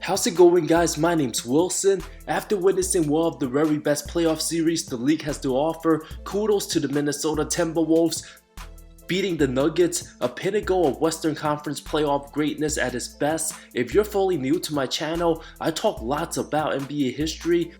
How's it going, guys? My name's Wilson. After witnessing one of the very best playoff series the league has to offer, kudos to the Minnesota Timberwolves beating the Nuggets, a pinnacle of Western Conference playoff greatness at its best. If you're fully new to my channel, I talk lots about NBA history.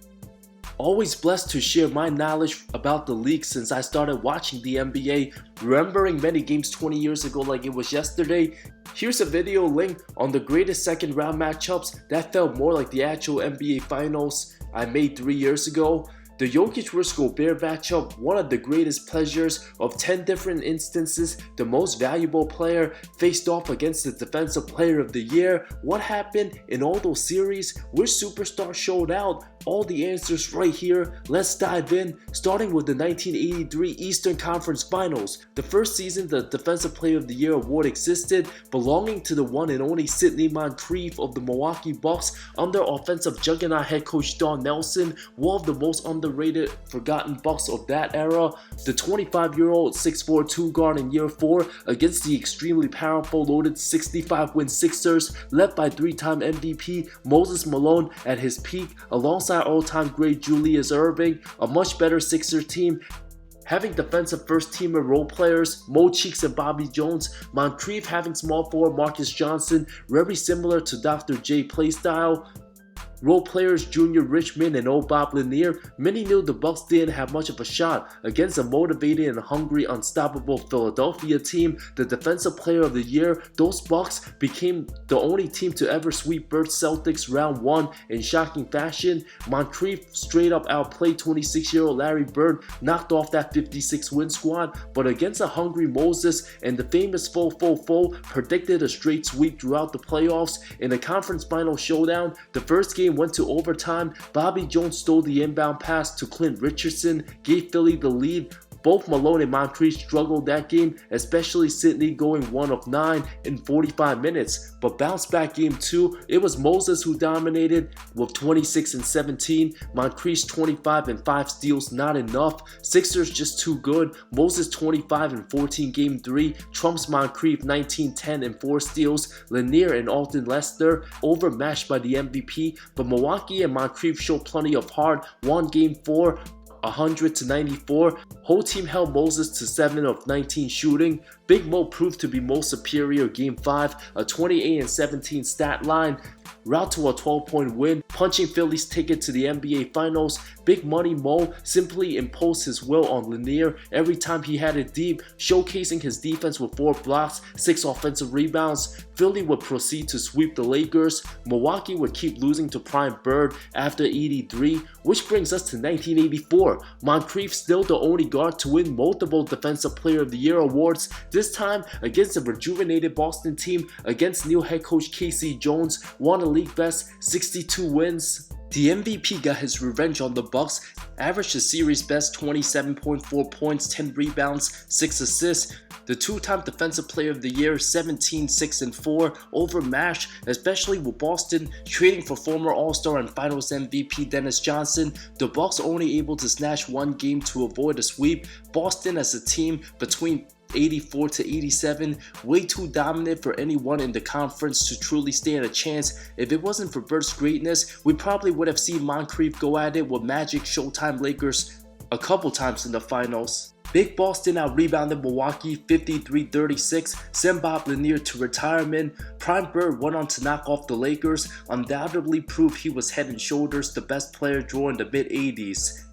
Always blessed to share my knowledge about the league since I started watching the NBA, remembering many games 20 years ago like it was yesterday. Here's a video link on the greatest second round matchups that felt more like the actual NBA finals I made 3 years ago. The Jokic vs Gobert matchup, one of the greatest pleasures of 10 different instances. The most valuable player faced off against the defensive player of the year. What happened in all those series? Which superstar showed out? All the answers right here. Let's dive in, starting with the 1983 Eastern Conference Finals. The first season the Defensive Player of the Year award existed, belonging to the one and only Sidney Moncrief of the Milwaukee Bucks under offensive juggernaut head coach Don Nelson, one of the most underrated, forgotten Bucks of that era. The 25-year-old 6'4" two guard in year 4 against the extremely powerful loaded 65-win Sixers led by 3-time MVP Moses Malone at his peak, alongside all-time great Julius Erving, a much better Sixers team having defensive first-teamer role players Mo Cheeks and Bobby Jones, Moncrief having small forward Marcus Johnson, very similar to Dr. J playstyle. Role players Junior Richmond and old Bob Lanier. Many knew the Bucks didn't have much of a shot against a motivated and hungry, unstoppable Philadelphia team. The Defensive Player of the Year, those Bucks became the only team to ever sweep Bird Celtics round 1 in shocking fashion. Moncrief straight up outplayed 26-year-old Larry Bird, knocked off that 56-win squad, but against a hungry Moses and the famous Fo predicted a straight sweep throughout the playoffs. In the conference final showdown, the first game went to overtime. Bobby Jones stole the inbound pass to Clint Richardson, gave Philly the lead. Both Malone and Moncrief struggled that game, especially Sidney going 1 of 9 in 45 minutes. But bounced back game 2, it was Moses who dominated with 26 and 17. Moncrief's 25 and 5 steals, not enough. Sixers just too good. Moses 25 and 14 game 3. Trumps Moncrief 19, 10 and 4 steals. Lanier and Alton Lester overmatched by the MVP. But Milwaukee and Moncrief showed plenty of heart. Won game 4. 100-94. Whole team held Moses to 7 of 19 shooting. Big Mo proved to be most superior game 5, a 28 and 17 stat line. Route to a 12-point win, punching Philly's ticket to the NBA Finals. Big Money Mo simply imposed his will on Lanier every time he had it deep, showcasing his defense with 4 blocks, 6 offensive rebounds. Philly would proceed to sweep the Lakers. Milwaukee would keep losing to Prime Bird after 83, which brings us to 1984. Moncrief still the only guard to win multiple Defensive Player of the Year awards, this time against a rejuvenated Boston team against new head coach K.C. Jones, won a league best 62 wins. The MVP got his revenge on the Bucks, averaged a series best 27.4 points, 10 rebounds, 6 assists. The 2-time Defensive Player of the Year, 17, 6 and 4, overmatched, especially with Boston trading for former All-Star and Finals MVP Dennis Johnson. The Bucks only able to snatch one game to avoid a sweep. Boston as a team between 84 to 87, way too dominant for anyone in the conference to truly stand a chance. If it wasn't for Bird's greatness, we probably would have seen Moncrief go at it with Magic Showtime Lakers a couple times in the finals. Big Boston out-rebounded Milwaukee 53-36, sent Bob Lanier to retirement. Prime Bird went on to knock off the Lakers, undoubtedly proved he was head and shoulders the best player during the mid-80s.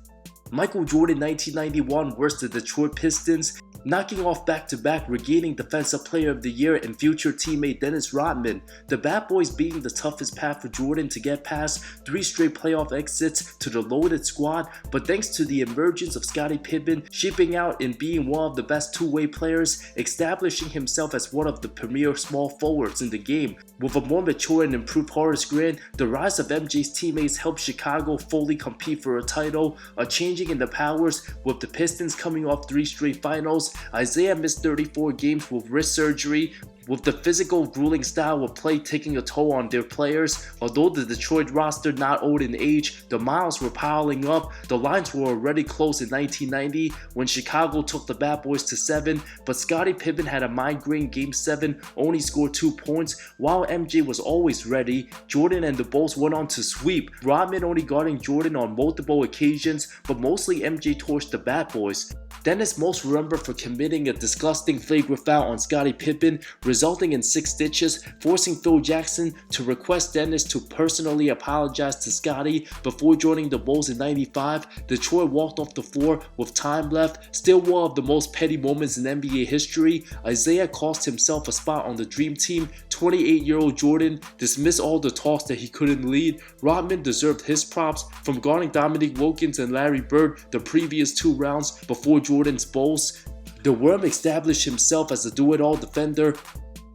Michael Jordan 1991 versus the Detroit Pistons, knocking off back-to-back, regaining Defensive Player of the Year and future teammate Dennis Rodman. The Bad Boys being the toughest path for Jordan to get past 3 straight playoff exits to the loaded squad, but thanks to the emergence of Scottie Pippen shipping out and being one of the best two-way players, establishing himself as one of the premier small forwards in the game. With a more mature and improved Horace Grant, the rise of MJ's teammates helped Chicago fully compete for a title, a changing in the powers with the Pistons coming off 3 straight finals. Isaiah missed 34 games with wrist surgery. With the physical, grueling style of play taking a toll on their players, although the Detroit roster not old in age, the miles were piling up. The lines were already close in 1990 when Chicago took the Bad Boys to 7, but Scottie Pippen had a migraine Game 7, only scored 2 points, while MJ was always ready. Jordan and the Bulls went on to sweep, Rodman only guarding Jordan on multiple occasions, but mostly MJ torched the Bad Boys. Dennis most remembered for committing a disgusting flagrant foul on Scottie Pippen, resulting in 6 stitches, forcing Phil Jackson to request Dennis to personally apologize to Scottie before joining the Bulls in 95. Detroit walked off the floor with time left. Still one of the most petty moments in NBA history. Isaiah cost himself a spot on the Dream Team. 28-year-old Jordan dismissed all the talks that he couldn't lead. Rodman deserved his props from guarding Dominique Wilkins and Larry Bird the previous 2 rounds before Jordan's Bulls. The Worm established himself as a do-it-all defender,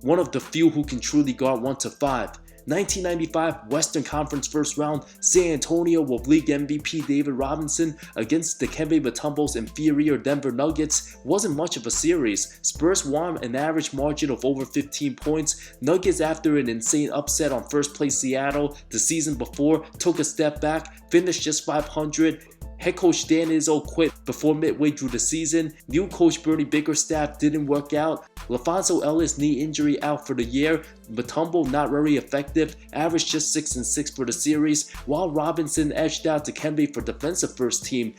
one of the few who can truly guard 1 to 5. 1995 Western Conference First Round, San Antonio with league MVP David Robinson against Dikembe Mutombo's inferior Denver Nuggets. Wasn't much of a series. Spurs won an average margin of over 15 points. Nuggets, after an insane upset on first place Seattle the season before, took a step back, finished just 500. Head coach Dan Izzo quit before midway through the season. New coach Bernie Bickerstaff didn't work out. LaFonso Ellis knee injury out for the year. Mutombo not very effective, averaged just 6 and 6 for the series, while Robinson edged out Dikembe for defensive first team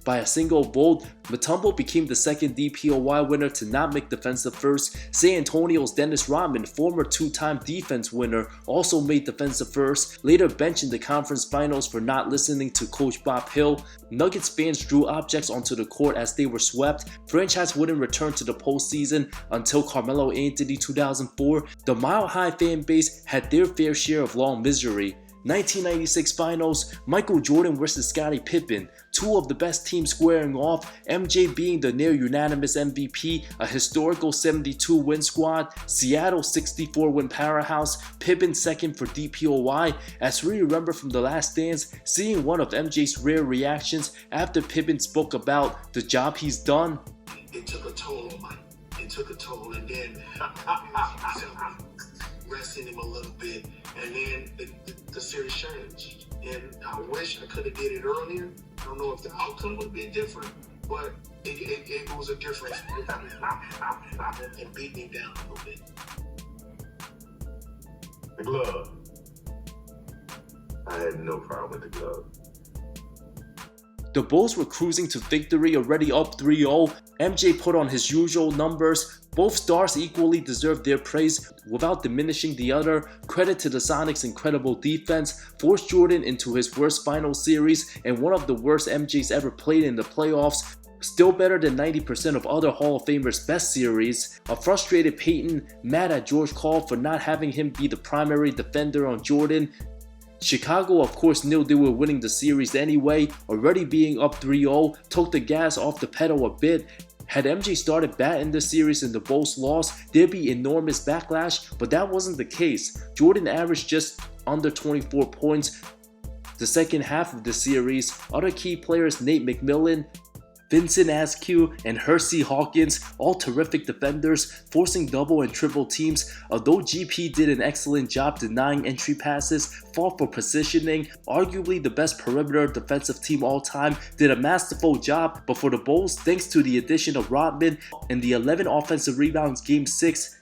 by a single vote. Mutombo became the second DPOY winner to not make defensive first. San Antonio's Dennis Rodman, former 2-time defense winner, also made defensive first, later benched in the conference finals for not listening to Coach Bob Hill. Nuggets fans drew objects onto the court as they were swept. Franchise wouldn't return to the postseason until Carmelo Anthony 2004. The Mile High fan base had their fair share of long misery. 1996 Finals, Michael Jordan vs. Scottie Pippen, 2 of the best teams squaring off, MJ being the near unanimous MVP, a historical 72 win squad, Seattle 64 win powerhouse, Pippen second for DPOY. As we remember from The Last Dance, seeing one of MJ's rare reactions after Pippen spoke about the job he's done. It took a toll on Mike. It took a toll, and then resting him a little bit, and then the series changed. And I wish I could have did it earlier. I don't know if the outcome would be different, but it was a difference. And beat me down a little bit. The glove. I had no problem with the glove. The Bulls were cruising to victory, already up 3-0. MJ put on his usual numbers. Both stars equally deserved their praise without diminishing the other. Credit to the Sonics' incredible defense, forced Jordan into his worst final series and one of the worst MJ's ever played in the playoffs. Still better than 90% of other Hall of Famers' best series. A frustrated Peyton, mad at George Karl for not having him be the primary defender on Jordan. Chicago, of course, knew they were winning the series anyway, already being up 3-0, took the gas off the pedal a bit. Had MJ started bad in the series and the Bulls lost, there'd be enormous backlash, but that wasn't the case. Jordan averaged just under 24 points the second half of the series. Other key players, Nate McMillan, Vincent Askew, and Hersey Hawkins, all terrific defenders, forcing double and triple teams. Although GP did an excellent job denying entry passes, fought for positioning, arguably the best perimeter defensive team all time, did a masterful job. But for the Bulls, thanks to the addition of Rodman and the 11 offensive rebounds Game 6,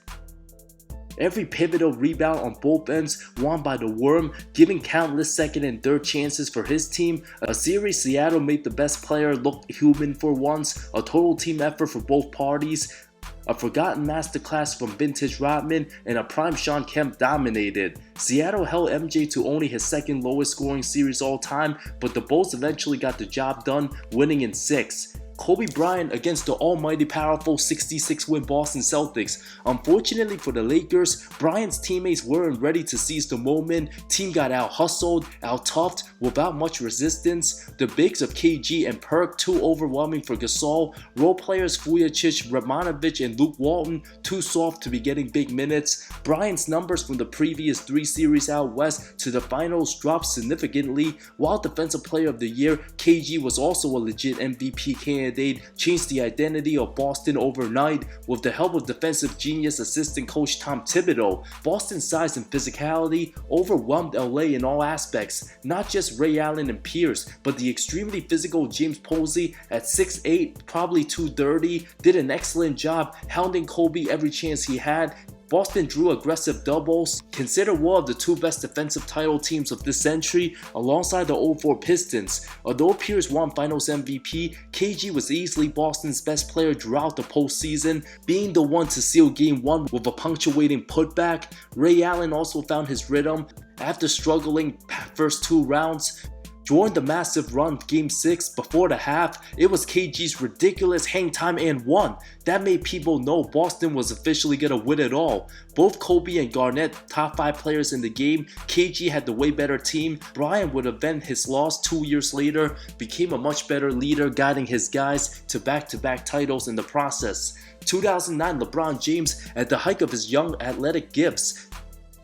every pivotal rebound on both ends won by the Worm, giving countless second and third chances for his team. A series Seattle made the best player look human for once, a total team effort for both parties. A forgotten masterclass from vintage Rodman and a prime Shawn Kemp dominated. Seattle held MJ to only his second lowest scoring series all time, but the Bulls eventually got the job done, winning in 6. Kobe Bryant against the almighty powerful 66-win Boston Celtics. Unfortunately for the Lakers, Bryant's teammates weren't ready to seize the moment. Team got out-hustled, out-toughed without much resistance. The bigs of KG and Perk too overwhelming for Gasol. Role players Vujacic, Radmanovic, and Luke Walton too soft to be getting big minutes. Bryant's numbers from the previous 3 series out west to the finals dropped significantly. While Defensive Player of the Year, KG was also a legit MVP candidate. candidate, changed the identity of Boston overnight with the help of defensive genius assistant coach Tom Thibodeau. Boston's size and physicality overwhelmed LA in all aspects, not just Ray Allen and Pierce, but the extremely physical James Posey at 6'8", probably 230, did an excellent job hounding Kobe every chance he had. Boston drew aggressive doubles, considered one of the two best defensive title teams of this century alongside the 04 Pistons. Although Pierce won Finals MVP, KG was easily Boston's best player throughout the postseason, being the one to seal Game 1 with a punctuating putback. Ray Allen also found his rhythm after struggling first 2 rounds. During the massive run Game 6 before the half, it was KG's ridiculous hang time and 1 that made people know Boston was officially gonna win it all. Both Kobe and Garnett, top 5 players in the game, KG had the way better team. Bryant would avenge his loss 2 years later, became a much better leader, guiding his guys to back-to-back titles in the process. 2009 LeBron James, at the height of his young athletic gifts,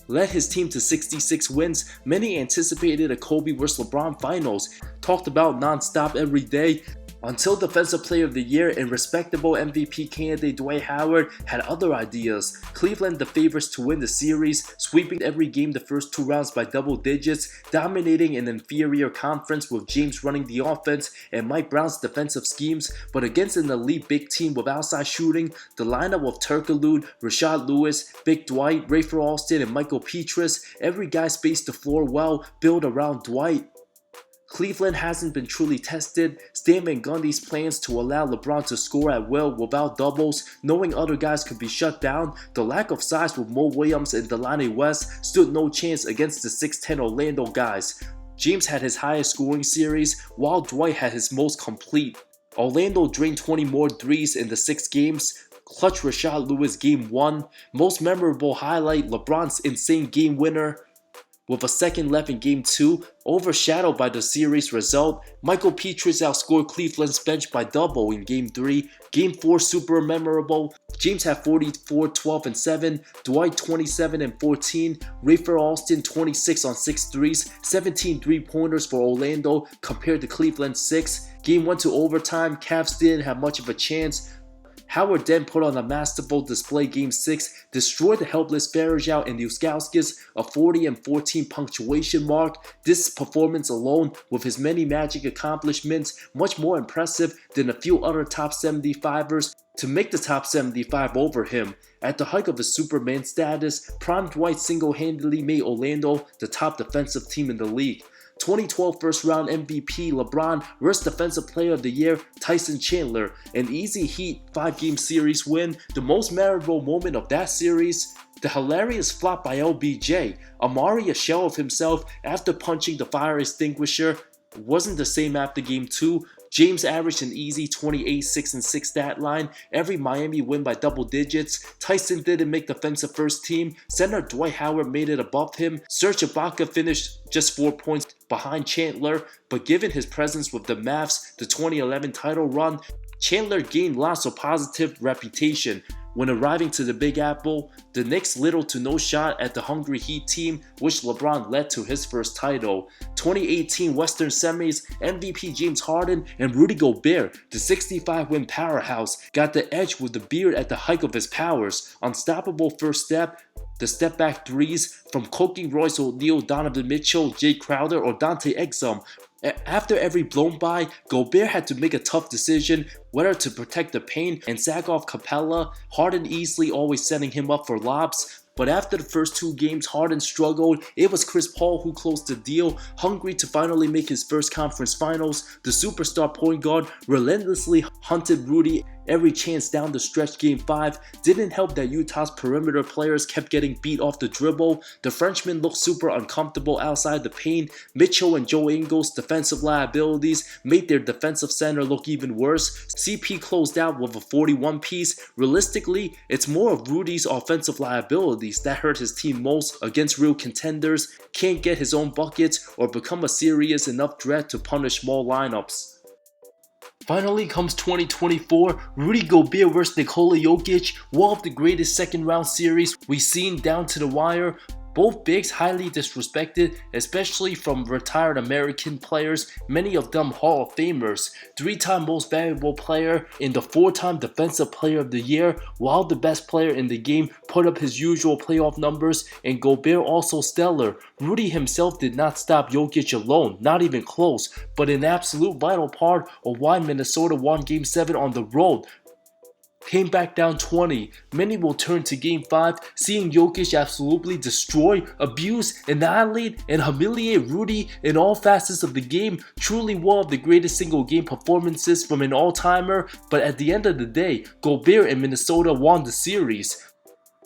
led his team to 66 wins. Many anticipated a Kobe vs LeBron finals, talked about non-stop every day, until Defensive Player of the Year and respectable MVP candidate Dwight Howard had other ideas. Cleveland the favorites to win the series, sweeping every game the first 2 rounds by double digits, dominating an inferior conference with James running the offense and Mike Brown's defensive schemes, but against an elite big team with outside shooting, the lineup of Turkoglu, Rashad Lewis, Big Dwight, Rafer Alston, and Michael Petrus, every guy spaced the floor well, built around Dwight. Cleveland hasn't been truly tested. Stan Van Gundy's plans to allow LeBron to score at will without doubles, knowing other guys could be shut down, the lack of size with Mo Williams and Delonte West stood no chance against the 6'10 Orlando guys. James had his highest scoring series, while Dwight had his most complete. Orlando drained 20 more threes in the 6 games. Clutch Rashad Lewis Game 1. Most memorable highlight, LeBron's insane game winner with a second left in Game 2, overshadowed by the series result. Michael Petrus outscored Cleveland's bench by double in Game 3. Game 4 super memorable. James had 44, 12, and 7. Dwight 27 and 14. Rafer Alston 26 on 6 threes. 17 3-pointers for Orlando compared to Cleveland's 6. Game 1 to overtime. Cavs didn't have much of a chance. Howard then put on a masterful display Game 6, destroyed the helpless Varejao and Ilgauskas, a 40 and 14 punctuation mark. This performance alone, with his many Magic accomplishments, much more impressive than a few other top 75ers to make the top 75 over him. At the height of his Superman status, Prime Dwight single-handedly made Orlando the top defensive team in the league. 2012 first round MVP LeBron vs Defensive Player of the Year Tyson Chandler, an easy Heat 5-game series win. The most memorable moment of that series, the hilarious flop by LBJ. Amari, a shell of himself after punching the fire extinguisher, wasn't the same after Game 2. James averaged an easy 28, 6, and 6 stat line. Every Miami win by double digits. Tyson didn't make defensive first team. Center Dwight Howard made it above him. Serge Ibaka finished just 4 points behind Chandler, but given his presence with the Mavs, the 2011 title run, Chandler gained lots of positive reputation. When arriving to the Big Apple, the Knicks little to no shot at the hungry Heat team, which LeBron led to his first title. 2018 Western Semis, MVP James Harden and Rudy Gobert, the 65-win powerhouse, got the edge with the beard at the height of his powers. Unstoppable first step, the step-back threes from Coking Royce O'Neal, Donovan Mitchell, Jay Crowder, or Dante Exum. After every blown by, Gobert had to make a tough decision whether to protect the paint and sack off Capella. Harden easily always setting him up for lobs. But after the first 2 games, Harden struggled. It was Chris Paul who closed the deal. Hungry to finally make his first conference finals, the superstar point guard relentlessly hunted Rudy every chance down the stretch. Game 5 didn't help that Utah's perimeter players kept getting beat off the dribble. The Frenchman looked super uncomfortable outside the paint. Mitchell and Joe Ingles' defensive liabilities made their defensive center look even worse. CP closed out with a 41 piece. Realistically, it's more of Rudy's offensive liabilities that hurt his team most against real contenders. Can't get his own buckets or become a serious enough threat to punish small lineups. Finally comes 2024, Rudy Gobert vs Nikola Jokic, one of the greatest second round series we've seen down to the wire. Both bigs highly disrespected, especially from retired American players, many of them Hall of Famers. 3-time most valuable player and the 4-time defensive player of the year, while the best player in the game put up his usual playoff numbers, and Gobert also stellar. Rudy himself did not stop Jokic alone, not even close, but an absolute vital part of why Minnesota won Game 7 on the road. Came back down 20. Many will turn to Game 5, seeing Jokic absolutely destroy, abuse, annihilate, and humiliate Rudy in all facets of the game. Truly one of the greatest single game performances from an all-timer, but at the end of the day, Gobert and Minnesota won the series.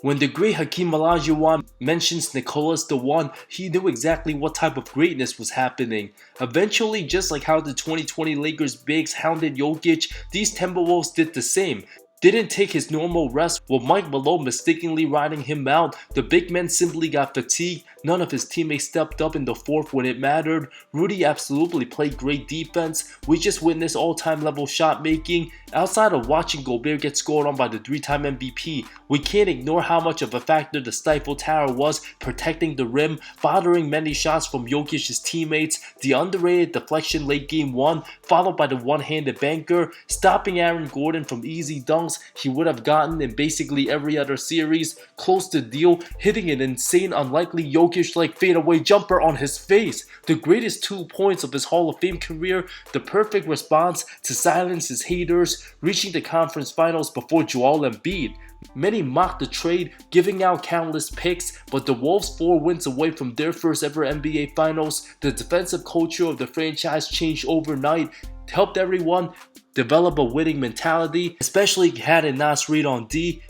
When the great Hakeem Olajuwon mentions Nikola as the one, he knew exactly what type of greatness was happening. Eventually, just like how the 2020 Lakers bigs hounded Jokic, these Timberwolves did the same. Didn't take his normal rest, with Mike Malone mistakenly riding him out. The big men simply got fatigued. None of his teammates stepped up in the fourth when it mattered. Rudy absolutely played great defense. We just witnessed all-time level shot making. Outside of watching Gobert get scored on by the 3-time MVP, we can't ignore how much of a factor the Stifle Tower was, protecting the rim, bothering many shots from Jokic's teammates, the underrated deflection late game 1, followed by the one-handed banker, stopping Aaron Gordon from easy dunks he would have gotten in basically every other series, close the deal, hitting an insane unlikely Jokic-like fadeaway jumper on his face, the greatest 2 points of his Hall of Fame career, the perfect response to silence his haters, reaching the conference finals before Joel Embiid. Many mocked the trade, giving out countless picks, but the Wolves 4 wins away from their first ever NBA Finals. The defensive culture of the franchise changed overnight, helped everyone develop a winning mentality, especially had a Nas Reed on D.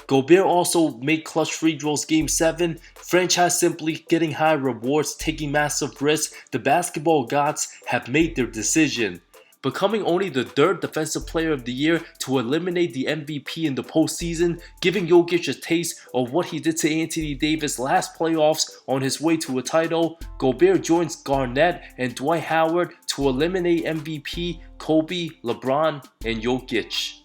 Gobert also made clutch free throws Game 7. Franchise simply getting high rewards, taking massive risks. The basketball gods have made their decision. Becoming only the 3rd defensive player of the year to eliminate the MVP in the postseason, giving Jokic a taste of what he did to Anthony Davis last playoffs on his way to a title, Gobert joins Garnett and Dwight Howard to eliminate MVP, Kobe, LeBron, and Jokic.